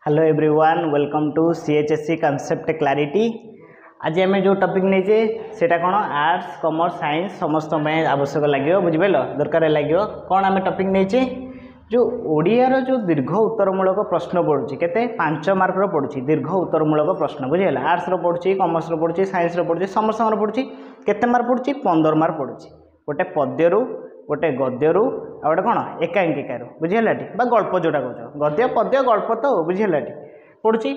Hello everyone welcome to CHSC concept clarity. आज आम जो टॉपिक नहीं सेटा कौन आर्ट्स कॉमर्स साइंस समस्त आवश्यक लगे बुझिपाल दरकार लगे कौन आम टॉपिक नहीं जो ओडियार जो दीर्घ उत्तरमूलक प्रश्न पड़ुची केते 5 मार्कर पड़ुची दीर्घ उत्तरमूलक प्रश्न बुझेगा आर्ट्स पड़ुची कॉमर्स पड़ुची साइंस पड़ुची समस्त पड़ुची केते मार्क पड़ुची 15 मार्क पड़ुची गोटे पद्यरू गोटे गद्यरू आ गोटे कौन एकांकिकार बुझीगला गल्प जोटा कौच गद्य पद्य गल्प तो बुझीगला पड़ुची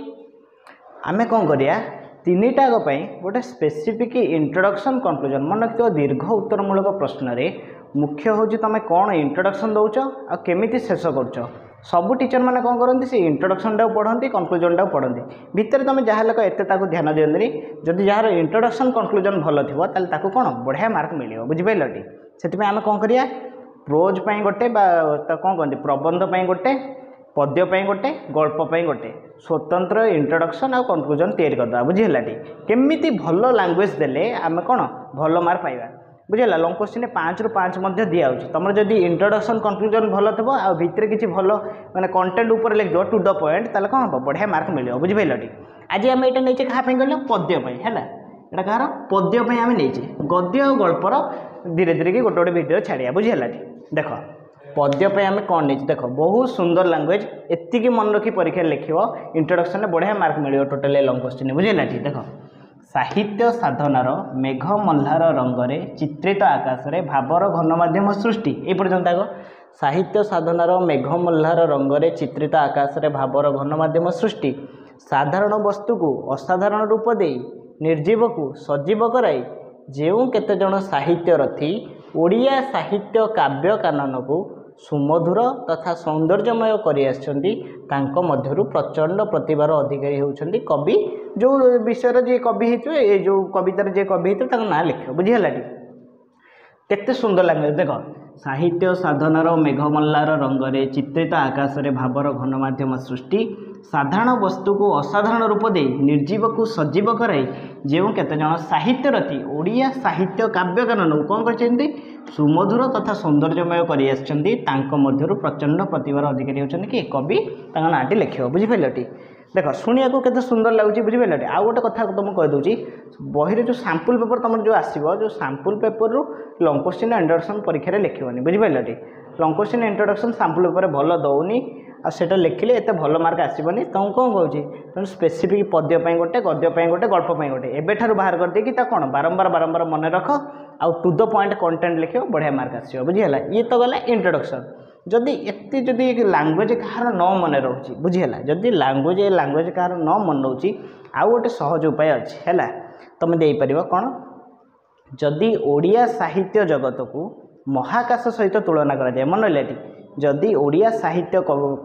आम कौन करिया तीन टाक गोटे स्पेसिफिक इंट्रोडक्शन कनक्लूजन मन रखिथ दीर्घ उत्तरमूलक प्रश्न मुख्य हूँ तुम कौन इंट्रोडक्शन दौच आ केमी शेष कर सब टीचर मैंने कौन करती से इंट्रोडक्शन टाक पढ़ती कनक्लूजन टाक पढ़ती भितर तुम जहाँ लोक एत ध्यान दिखती जदि जार इंट्रोडक्शन कनक्लूजन भल थो कौन बढ़िया मार्क मिले बुझिपाल से आम कौन करिया प्रोज गोटे कौन कहते प्रबंध गोटे पद्यपाई गोटे गल्पपाई गोटे स्वतंत्र इंट्रोडक्शन आ कनक्लूजन तैयारी करदे बुझीगला केमी भल लैंग्वेज देले आम कौन भल मार्क पाइबा बुझेगा लंग क्वेश्चन 5 ରୁ 5 दिखाऊँ तुम जब इंट्रोडक्शन कनक्लूजन भल थो आ भितर किसी भल माने कंटेंट उपर लिख दो टू द पॉइंट ताले कौन हम बढ़िया मार्क मिले बुझिपाल आज आम यहाँ नहीं क्या कहल पद्यपाई है यहाँ कह पद्यपाई आम नहीं गद्य और गल्पर धीरे धीरे कि गोटे गोटे भिडियो छाड़िया बुझीगला देख पद्यपाई आम कौन नहीं देख बहुत सुंदर लैंग्वेज एतिकी मन रखी परीक्षा लिख इंट्रोडक्शन में बढ़िया मार्क मिले टोटाल लंग क्वेश्चन बुझीगला देख साहित्य साधनार मेघ मल्हार रंगरे चित्रित आकाशरे भावर घनमाध्यम सृष्टि ये पर्यंत आग साहित्य साधनार मेघ मल्हार रंगरे चित्रित आकाशरे भावर घनमाध्यम सृष्टि साधारण वस्तु को असाधारण रूप दे निर्जीव को सजीव कराई जो केते जन साहित्य रथी ओडिया साहित्य काव्य कानन को सुमधुर तथा सौंदर्यमय कर प्रचंड प्रतिभार अधिकारी होउछंती कवि जो विषय जी कवि होते जो कवितार जे कवि होते ना लिख बुझीगला केते सुंदर लगे देख साहित्य साधनार मेघमल्लार रंगरे चित्रित आकाशरे भावर घनमाध्यम सृष्टि साधारण वस्तु को असाधारण रूप दे निर्जीव को सजीव कराई जो केते जन साहित्य रथी ओडिया साहित्य काव्य कानन कौन कर सुमधुर तथा सौंदर्यमय कर प्रचंड प्रतिभार अधिकारी होती कि कवि नाटी लिख बुझिपाल देख शुणा को केते सुंदर लगुच बुझिपाल आउ गोटे कथा तुम कहीदे बही जो सैंपल पेपर तुम जो आसो जो सैंपल पेपर रु लंग क्वेश्चन इंट्रोडक्शन परीक्षा लिखनी बुझिपाल long question introduction sample paper भल दौनी आटा लिखिले एत भल मार्क आसबनी तुम कौन कहूँ तेणु स्पेसिफिक पद्यपाई गोटे गद्यपाई गोटे गल्पपाई गोटे एबेठार बाहर करदे कौन बारंबार बारंबार मन रख आउ टू द पॉइंट कंटेंट लिख बढ़िया मार्क आसो बुझीगला ये तो गला इंट्रोडक्शन जदि एत जदि लैंग्वेज कहार न मन रोचे बुझीगला जदि लैंग्वेज कहार न मन रोचे आउ गोटे सहज उपाय अच्छी है तुम देपर कौन जदि ओडिया साहित्य जगत को महाकाश सहित तुलना कराए मन रही जदि ओडिया साहित्य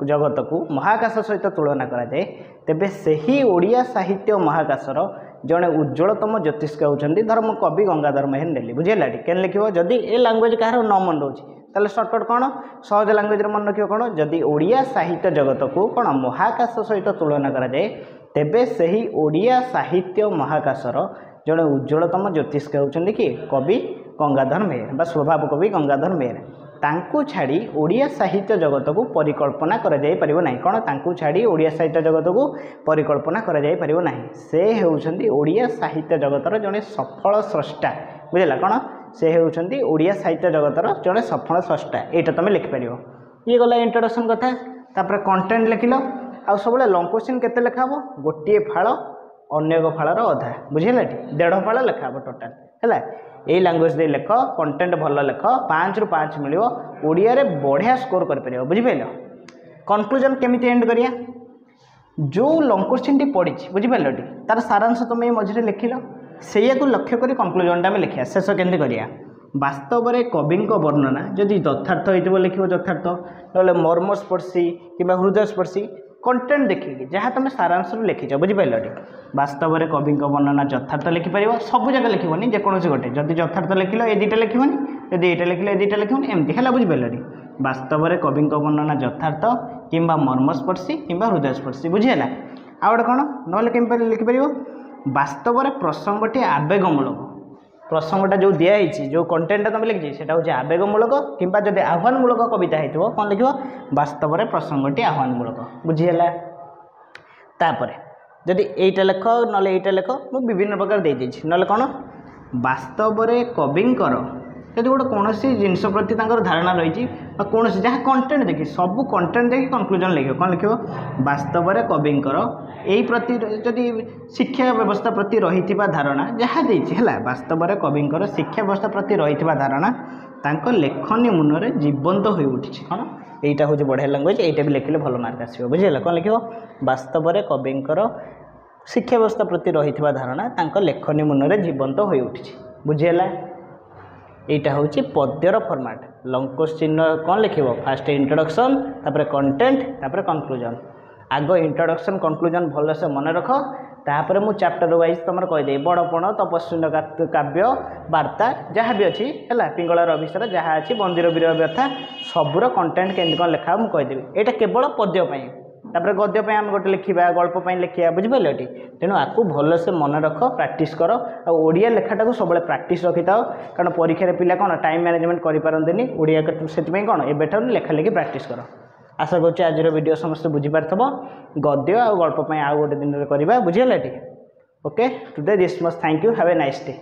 जगत को महाकाश सहित तुलना कराए तेबे सही ओडिया साहित्य महाकाशर जड़े उज्ज्वलतम ज्योतिष होती धर मो कवि गंगाधर मेहर नेली बुझेगा के लिख जदि ए लैंग्वेज कहार न मन रोचे ताले सर्टकट कौन सहज लैंग्वेज मन रख कौन जदि ओडिया साहित्य जगत को कौन महाकाश सहित तुलना कराए तेबे सही ओडिया साहित्य महाकाशर जड़े उज्ज्वलतम ज्योतिष होती कि कवि गंगाधर मेहर बा स्वभाव कवि गंगाधर मेहर तांकु छाड़ी ओडिया साहित्य जगत को परिकल्पना करा जाई परिबो नाही कौन तांकु छाड़ी ओडिया साहित्य जगत को परिकल्पना करा जाई परिबो नाही से होउछंती ओडिया साहित्य जगतर जड़े सफल स्रष्टा बुझला कौन से होउछंती ओडिया साहित्य जगतर जड़े सफल स्रष्टा एटा तुम लिखिपर ये गला इंट्रोडक्शन कथा तापर कंटेंट लिखिल आ सब लंग क्वेश्चन केते लिखा हो गोटे फाड़ अन्य एक फाड़र अधा बुझेगा 1.5 फाड़ लिखा टोटाल है यही लैंग्वेज दे लिख कंटेंट भल लिख 5 ରୁ 5 मिल ओडिया रे बढ़िया स्कोर कर बुझिपाल कनक्लूजन केमिति एंड करिया जो लंग क्वेश्चन टी पड़ी बुझिपाल तार सारांश तुम ये मझे लिखिल से लक्ष्य कर कनक्लूजन टाइम लिखा शेष केमती करिया वास्तव में कवि वर्णना जदि यथार्थ हो लिख यथार्थ ना मर्मस्पर्शी कि हृदयस्पर्शी कंटेंट देखिए जहाँ तुम सारांश लिखिच बुझिपाल वास्तव में कवि वर्णना यथार्थ लिखिपर सब जगह लिखनी जेकोसी गोटे जदि यथार्थ लिखल ये दुटा लिखनी जदि ये लिखल ये दुटा लिखनी एमती है बुझिपाल वास्तव में कवि वर्णना यथार्थ कि मर्मस्पर्शी कि हृदयस्पर्शी बुझीगला आ गए कौन ना केमी लिखिपर वास्तव में प्रसंगटी आवेगमूलक प्रसंगटा जो दिखाई जो कंटेंट तुम लिखी से हूँ आवेगमूलक कि जब आह्वानमूलक कविता हो कौन लिख वास्तव में प्रसंगटी आह्वानमूलक बुझीगला तापर जदि एटा लेख ना एटा लेख मुझे विभिन्न प्रकार दे देछि ना कौन वास्तव में कविंकर जब गोटे कौन जिनस प्रति धारणा रही कौन जहाँ कंटेंट देखी सब कंटेंट देखिए कनक्लूजन लिख कौन लिख वास्तव में कविंकर यही प्रति जदि शिक्षा व्यवस्था प्रति रही धारणा जहाँ है वास्तव में कविंकर शिक्षा व्यवस्था प्रति रही धारणा तांको लेखनी मुनरे जीवंत हो उठी कौन यहीटा हूँ बढ़िया लैंग्वेज यहीटा भी लिखिले भल मार्क आसो बुझे कौन लिख वास्तव में कविंकर शिक्षा व्यवस्था प्रति रही धारणा तांको लेखनी मुनरे जीवंत हो उठी बुझीगला यहीटा हूँ पद्यर फॉर्मेट लंकोश चिन्ह कौन लिख फास्ट इंट्रोडक्शन तापर कंटेंट तापर कंक्लूजन आग इंट्रोडक्शन कंक्लूजन भलसे मन रख तापर मु चैप्टर वाइज तुम कहीदे बड़पण तपस्वी काव्य वार्ता जहाँ भी अच्छी है पिंगलार अभिषेक जहाँ अच्छी मंदिर वीर व्यथा सबूर कंटेंट केमती कौन लिखा मुझे कहीदेवी यहाँ केवल पद्यपाई तापर गद्यपाई आम गोटे लिखा गल्पपाई लिखा बुझिपारे ये तेणु आपको भलसे मन रख प्राक्टिस कर आड़िया लेखाटा को सब प्राक्टिस रखी था कारण परीक्षा पिला कौन टाइम मैनेजमेंट करें ओडिया से कौन एवं लेखा लेखि प्राक्टिस कर आशा करुँच आज वीडियो समस्त बुझीपारथब गद्य आ गल्पपाई आउ गोटे दिन में करवा बुझीगला okay today this much thank you have a nice day.